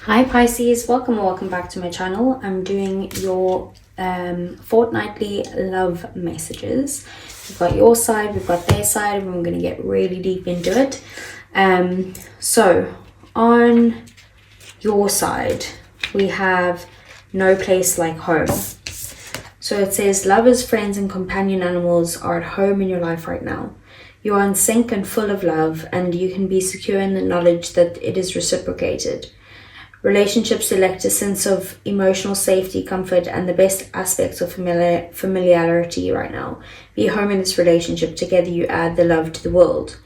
Hi Pisces, welcome back to my channel. I'm doing your fortnightly love messages. We've got your side, we've got their side, and we're going to get really deep into it. So on your side, we have no place like home. So it says lovers, friends, and companion animals are at home in your life right now. You are in sync and full of love, and you can be secure in the knowledge that it is reciprocated. Relationships select a sense of emotional safety, comfort, and the best aspects of familiarity right now. Be home in this relationship. Together you add the love to the world.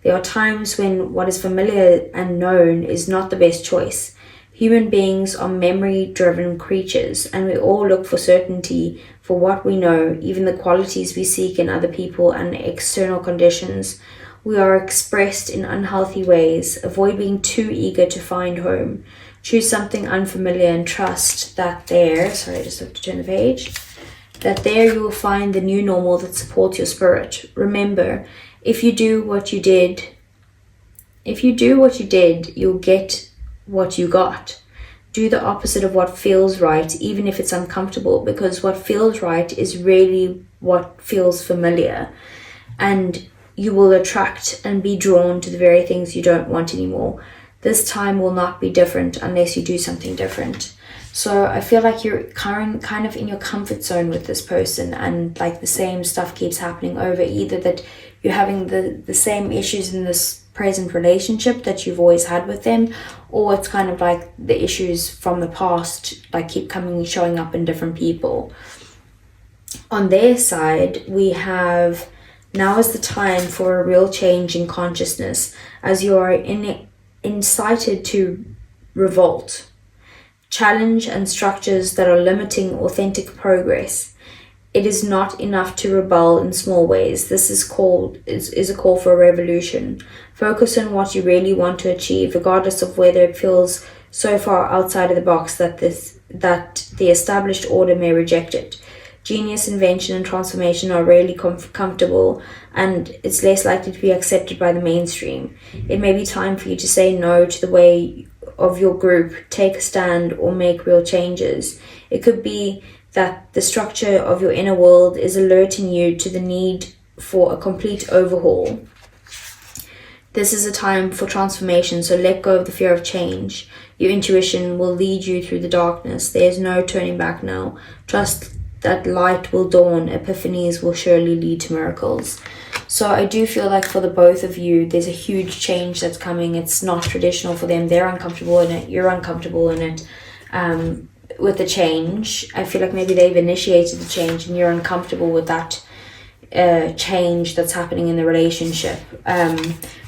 There are times when what is familiar and known is not the best choice. Human beings are memory-driven creatures, and we all look for certainty for what we know, even the qualities we seek in other people and external conditions. We are expressed in unhealthy ways. Avoid being too eager to find home. Choose something unfamiliar and trust that there, sorry, I just have to turn the page, that there you will find the new normal that supports your spirit. Remember, if you do what you did, you'll get what you got. Do the opposite of what feels right, even if it's uncomfortable, because what feels right is really what feels familiar. And you will attract and be drawn to the very things you don't want anymore. This time will not be different unless you do something different. So I feel like you're kind of in your comfort zone with this person, and like the same stuff keeps happening over. Either that you're having the same issues in this present relationship that you've always had with them, or it's kind of like the issues from the past like keep showing up in different people. On their side, we have now is the time for a real change in consciousness, as you are incited to revolt, challenge and structures that are limiting authentic progress. It is not enough to rebel in small ways. This is a call for a revolution. Focus on what you really want to achieve, regardless of whether it feels so far outside of the box that the established order may reject it. Genius, invention, and transformation are rarely comfortable, and it's less likely to be accepted by the mainstream. It may be time for you to say no to the way of your group, take a stand, or make real changes. It could be that the structure of your inner world is alerting you to the need for a complete overhaul. This is a time for transformation, so let go of the fear of change. Your intuition will lead you through the darkness. There is no turning back now. Trust that light will dawn. Epiphanies will surely lead to miracles. So I do feel like for the both of you, there's a huge change that's coming. It's not traditional for them. They're uncomfortable in it. You're uncomfortable in it. With the change, I feel like maybe they've initiated the change and you're uncomfortable with that change that's happening in the relationship.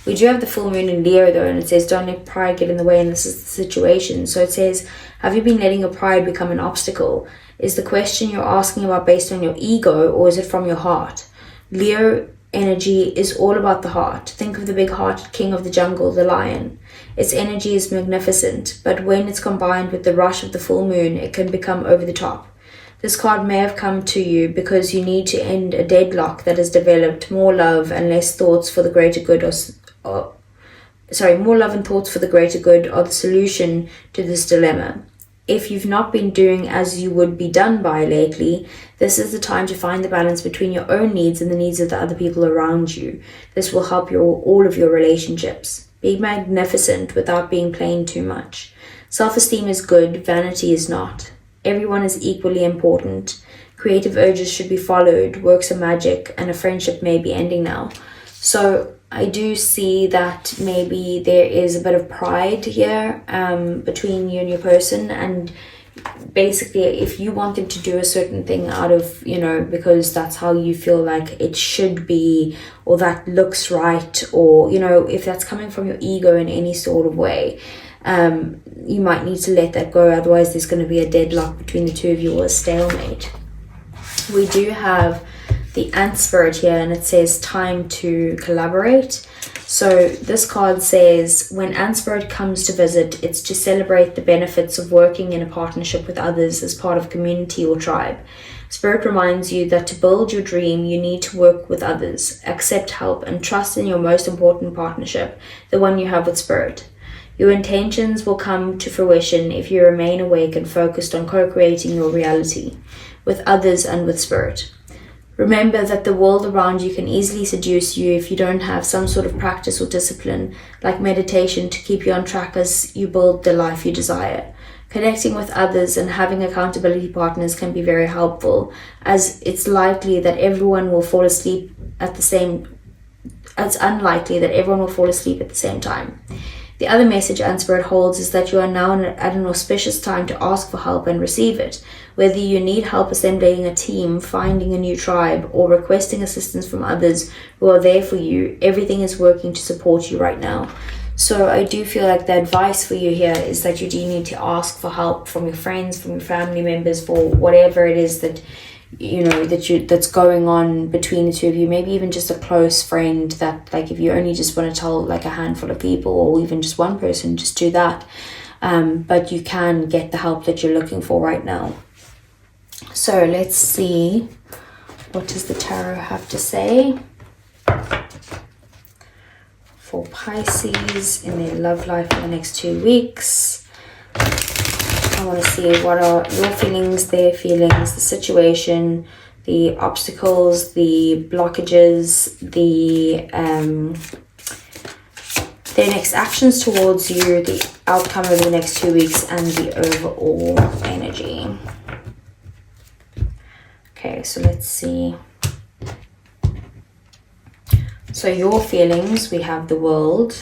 We do have the full moon in Leo though, and it says don't let pride get in the way, and this is the situation. So it says, have you been letting your pride become an obstacle? Is the question you're asking about based on your ego, or is it from your heart? Leo energy is all about the heart. Think of the big-hearted king of the jungle, the lion. Its energy is magnificent, but when it's combined with the rush of the full moon, it can become over the top. This card may have come to you because you need to end a deadlock that has developed. More love and less thoughts for the greater good more love and thoughts for the greater good are the solution to this dilemma. If you've not been doing as you would be done by lately, this is the time to find the balance between your own needs and the needs of the other people around you. This will help all of your relationships. Be magnificent without being plain too much. Self-esteem is good, vanity is not. Everyone is equally important. Creative urges should be followed, works of magic, and a friendship may be ending now. So I do see that maybe there is a bit of pride here between you and your person, and basically if you want them to do a certain thing out of, because that's how you feel like it should be, or that looks right, or, if that's coming from your ego in any sort of way, you might need to let that go. Otherwise there's going to be a deadlock between the two of you, or a stalemate. We do have the ant spirit here, and it says time to collaborate. So this card says when ant spirit comes to visit, it's to celebrate the benefits of working in a partnership with others as part of a community or tribe. Spirit reminds you that to build your dream, you need to work with others, accept help, and trust in your most important partnership, the one you have with Spirit. Your intentions will come to fruition if you remain awake and focused on co-creating your reality with others and with spirit. Remember that the world around you can easily seduce you if you don't have some sort of practice or discipline, like meditation, to keep you on track as you build the life you desire. Connecting with others and having accountability partners can be very helpful, as it's unlikely that everyone will fall asleep at the same time. The other message Spirit holds is that you are now at an auspicious time to ask for help and receive it. Whether you need help assembling a team, finding a new tribe, or requesting assistance from others who are there for you, everything is working to support you right now. So I do feel like the advice for you here is that you do need to ask for help from your friends, from your family members, for whatever it is that that's going on between the two of you. Maybe even just a close friend, that like if you only just want to tell like a handful of people, or even just one person, just do that. But you can get the help that you're looking for right now. So let's see, what does the tarot have to say for Pisces in their love life for the next 2 weeks? I want to see what are your feelings, their feelings, the situation, the obstacles, the blockages, their next actions towards you, the outcome over the next 2 weeks, and the overall energy. Okay, so let's see. So your feelings, we have the World.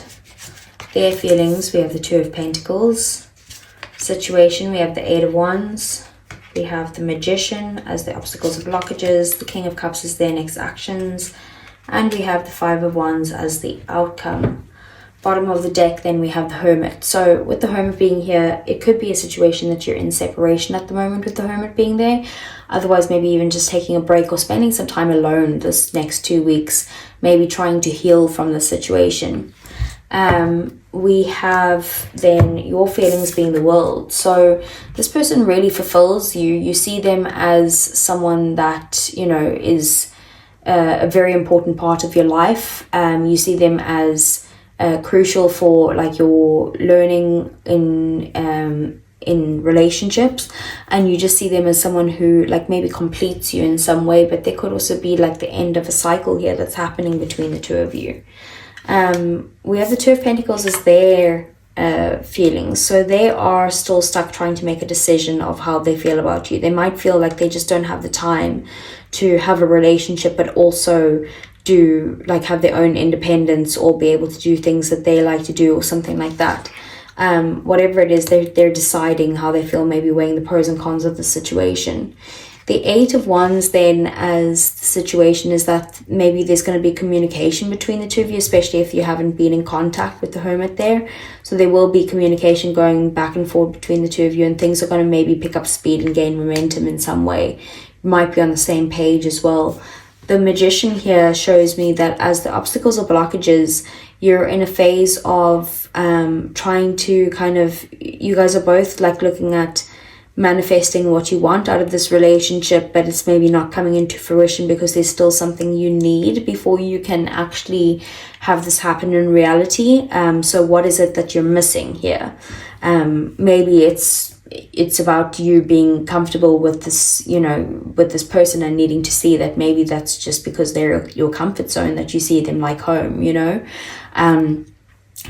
Their feelings, we have the Two of Pentacles. Situation, we have the Eight of Wands. We have the Magician as the obstacles and blockages. The King of Cups is their next actions. And we have the Five of Wands as the outcome. Bottom of the deck, then we have the Hermit. So with the Hermit being here, it could be a situation that you're in separation at the moment with the Hermit being there. Otherwise, maybe even just taking a break or spending some time alone this next 2 weeks, maybe trying to heal from the situation. We have then your feelings being the World. So this person really fulfills you. You see them as someone that, is a very important part of your life. You see them as crucial for like your learning in relationships, and you just see them as someone who like maybe completes you in some way, but there could also be like the end of a cycle here that's happening between the two of you. We have the Two of Pentacles as their feelings, so they are still stuck trying to make a decision of how they feel about you. They might feel like they just don't have the time to have a relationship, but also have their own independence, or be able to do things that they like to do, or something like that. Whatever it is, they're deciding how they feel, maybe weighing the pros and cons of the situation. The Eight of Wands then as the situation is that maybe there's going to be communication between the two of you, especially if you haven't been in contact with the Hermit there. So there will be communication going back and forth between the two of you, and things are going to maybe pick up speed and gain momentum in some way. You might be on the same page as well. The Magician here shows me that as the obstacles or blockages, you're in a phase of trying to you guys are both like looking at manifesting what you want out of this relationship, but it's maybe not coming into fruition because there's still something you need before you can actually have this happen in reality. So what is it that you're missing here? Maybe it's about you being comfortable with this, with this person, and needing to see that maybe that's just because they're your comfort zone, that you see them like home,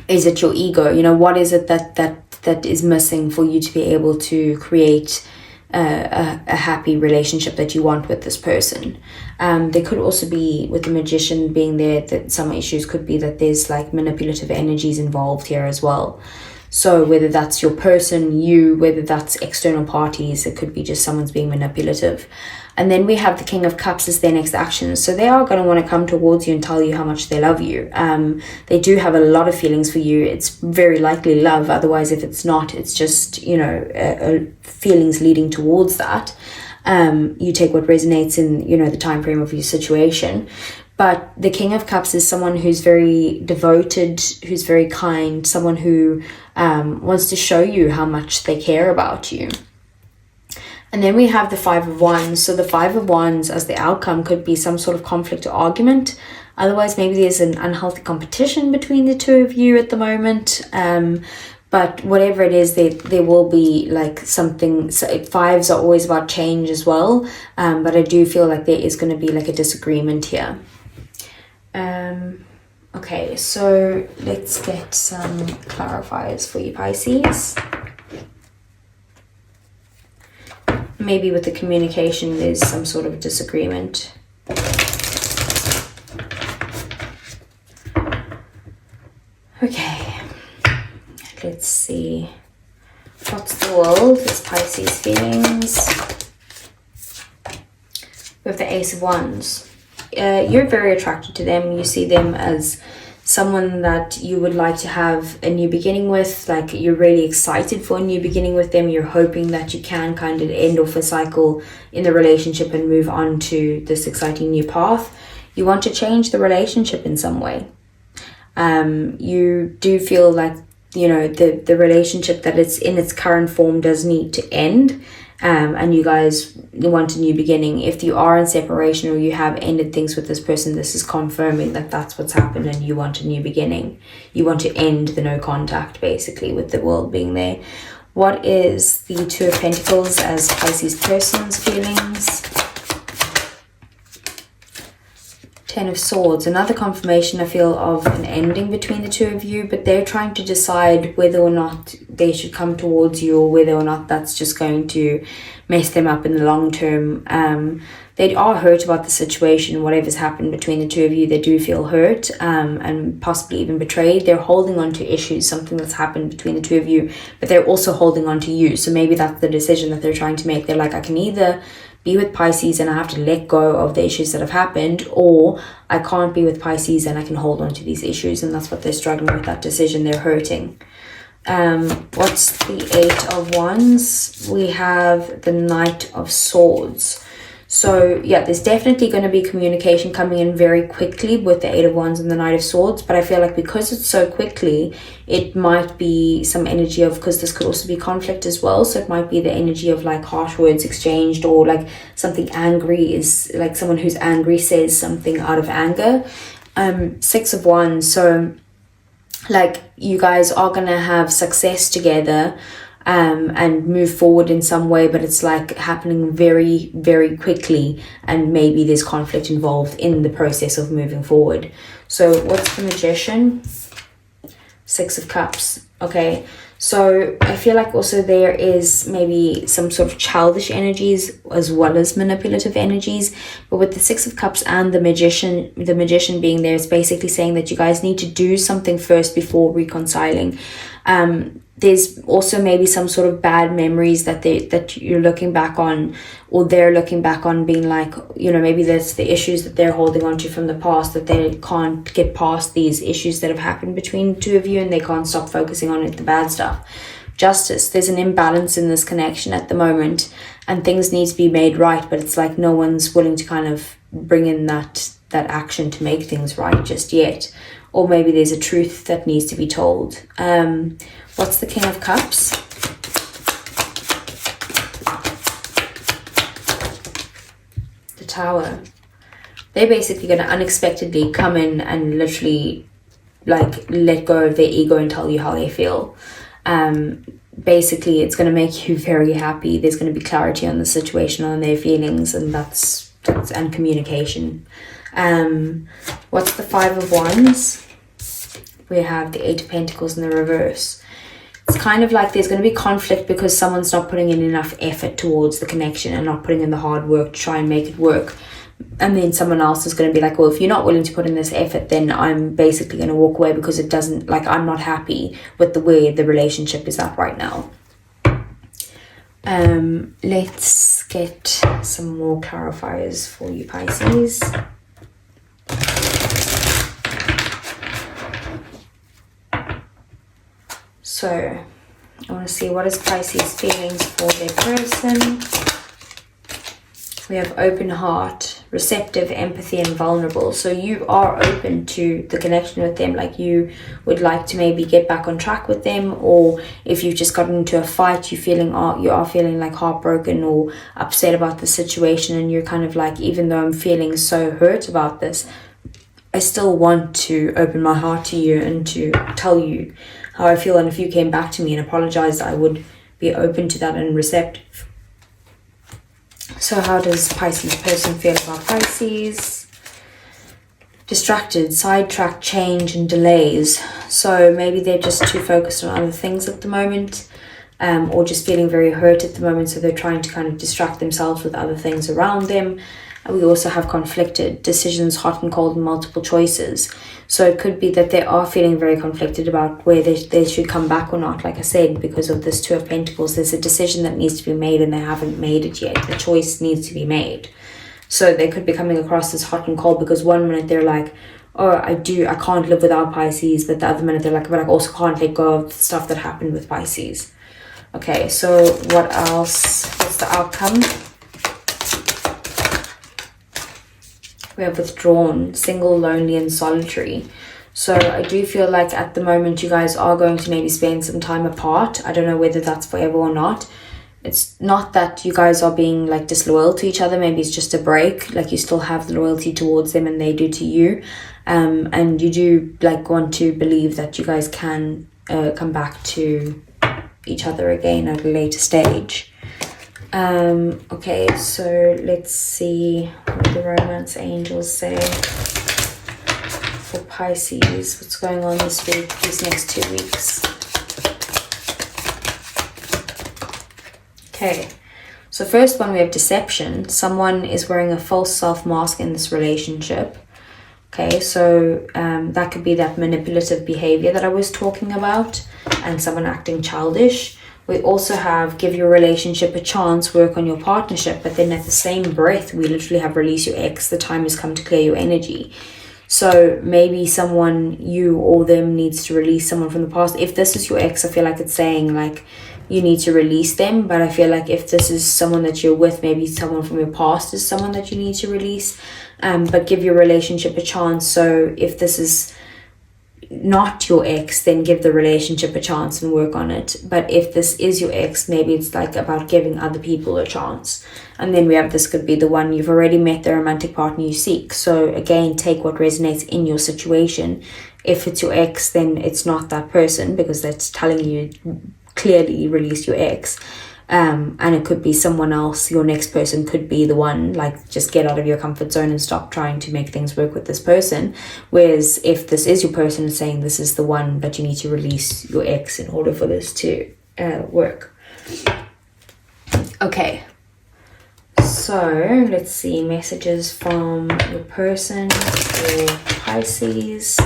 is it your ego? What is it that is missing for you to be able to create a happy relationship that you want with this person? There could also be, with the Magician being there, that some issues could be that there's like manipulative energies involved here as well. So whether that's your person, whether that's external parties, it could be just someone's being manipulative. And then we have the King of Cups as their next action. So they are going to want to come towards you and tell you how much they love you. They do have a lot of feelings for you. It's very likely love. Otherwise, if it's not, it's just, feelings leading towards that. You take what resonates in, the time frame of your situation. But the King of Cups is someone who's very devoted, who's very kind, someone who wants to show you how much they care about you. And then we have the Five of Wands. So the Five of Wands as the outcome could be some sort of conflict or argument. Otherwise, maybe there's an unhealthy competition between the two of you at the moment. But whatever it is, there will be like something. So fives are always about change as well. But I do feel like there is going to be like a disagreement here. Okay, so let's get some clarifiers for you, Pisces. Maybe with the communication, there's some sort of disagreement. Okay, let's see. What's the world? This Pisces feelings. We have the Ace of Wands. You're very attracted to them. You see them as someone that you would like to have a new beginning with. Like, you're really excited for a new beginning with them. You're hoping that you can kind of end off a cycle in the relationship and move on to this exciting new path. You want to change the relationship in some way. You do feel like, you know, the relationship that it's in its current form does need to end. And you guys want a new beginning. If you are in separation or you have ended things with this person, this is confirming that that's what's happened and you want a new beginning. You want to end the no contact, basically, with the world being there. What is the Two of Pentacles as Pisces person's feelings? Ten of Swords, another confirmation I feel of an ending between the two of you, but they're trying to decide whether or not they should come towards you or whether or not that's just going to mess them up in the long term. They are hurt about the situation, whatever's happened between the two of you. They do feel hurt and possibly even betrayed. They're holding on to issues, something that's happened between the two of you, but they're also holding on to you. So maybe that's the decision that they're trying to make. They're like, I can either be with Pisces and I have to let go of the issues that have happened, or I can't be with Pisces and I can hold on to these issues. And that's what they're struggling with, that decision. They're hurting. What's the Eight of Wands? We have the Knight of Swords. So yeah, there's definitely going to be communication coming in very quickly with the Eight of Wands and the Knight of Swords. But I feel like because it's so quickly, it might be some energy of, because this could also be conflict as well. So it might be the energy of like harsh words exchanged, or like something angry, is like someone who's angry says something out of anger. Six of Wands. So like you guys are going to have success together. And move forward in some way, but it's like happening very, very quickly, and maybe there's conflict involved in the process of moving forward. So what's the Magician? Six of Cups. Okay, so I feel like also there is maybe some sort of childish energies as well as manipulative energies, but with the Six of Cups and the magician being there, it's basically saying that you guys need to do something first before reconciling. There's also maybe some sort of bad memories that you're looking back on, or they're looking back on, being like, you know, maybe that's the issues that they're holding on to from the past, that they can't get past these issues that have happened between the two of you, and they can't stop focusing on it, the bad stuff. Justice, there's an imbalance in this connection at the moment, and things need to be made right, but it's like no one's willing to kind of bring in that action to make things right just yet. Or maybe there's a truth that needs to be told. What's the King of Cups? The Tower. They're basically going to unexpectedly come in and literally like let go of their ego and tell you how they feel. Basically, it's going to make you very happy. There's going to be clarity on the situation, on their feelings, and that's and communication. What's the Five of Wands? We have the Eight of Pentacles in the reverse. It's kind of like there's going to be conflict because someone's not putting in enough effort towards the connection and not putting in the hard work to try and make it work. And then someone else is going to be like, well, if you're not willing to put in this effort, then I'm basically going to walk away because it doesn't, like, I'm not happy with the way the relationship is at right now. Let's get some more clarifiers for you, Pisces. So, I want to see what is Pisces' feelings for their person. We have open heart, receptive, empathy, and vulnerable. So you are open to the connection with them, like you would like to maybe get back on track with them, or if you've just gotten into a fight, you are feeling like heartbroken or upset about the situation, and you're kind of like, even though I'm feeling so hurt about this, I still want to open my heart to you and to tell you how I feel. And if you came back to me and apologized, I would be open to that and receptive. So how does Pisces person feel about Pisces? Distracted, sidetracked, change and delays. So maybe they're just too focused on other things at the moment, or just feeling very hurt at the moment, so they're trying to kind of distract themselves with other things around them. And we also have conflicted, decisions, hot and cold, and multiple choices. So it could be that they are feeling very conflicted about where they should come back or not. Like I said, because of this Two of Pentacles, there's a decision that needs to be made and they haven't made it yet. The choice needs to be made. So they could be coming across as hot and cold, because one minute they're like, oh, I can't live without Pisces, but the other minute they're like, but I also can't let go of the stuff that happened with Pisces. Okay, so what else? What's the outcome? We have withdrawn, single, lonely, and solitary. So I do feel like at the moment you guys are going to maybe spend some time apart. I don't know whether that's forever or not. It's not that you guys are being like disloyal to each other. Maybe it's just a break. Like you still have the loyalty towards them and they do to you. And you do like want to believe that you guys can come back to each other again at a later stage. Okay, so let's see what the romance angels say for Pisces. What's going on this week, these next 2 weeks? Okay, so first one, we have deception. Someone is wearing a false self mask in this relationship. Okay, so that could be that manipulative behavior that I was talking about, and someone acting childish. We also have give your relationship a chance, work on your partnership, but then at the same breath, we literally have release your ex. The time has come to clear your energy. So maybe someone, you or them, needs to release someone from the past. If this is your ex, I feel like it's saying like you need to release them. But I feel like if this is someone that you're with, maybe someone from your past is someone that you need to release. But give your relationship a chance. So if this is not your ex, then give the relationship a chance and work on it. But if this is your ex, maybe it's like about giving other people a chance. And then we have, this could be the one, you've already met the romantic partner you seek. So again, take what resonates in your situation. If it's your ex, then it's not that person, because that's telling you clearly release your ex. And it could be someone else. Your next person could be the one. Like, just get out of your comfort zone and stop trying to make things work with this person. Whereas if this is your person, it's saying this is the one, but you need to release your ex in order for this to work. Okay, so let's see messages from your person for Pisces.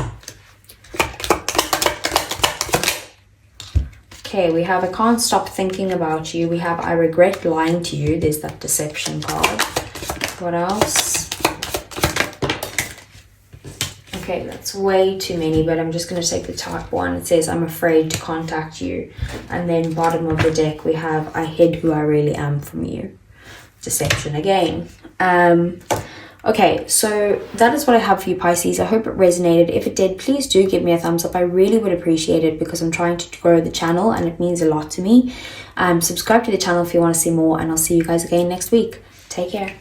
Okay, we have I can't stop thinking about you. We have I regret lying to you. There's that deception card. What else? Okay, that's way too many, but I'm just going to take the top one. It says I'm afraid to contact you. And then bottom of the deck we have I hid who I really am from you. Deception again. Okay, so that is what I have for you, Pisces. I hope it resonated. If it did, please do give me a thumbs up. I really would appreciate it, because I'm trying to grow the channel and it means a lot to me. Subscribe to the channel if you want to see more, and I'll see you guys again next week. Take care.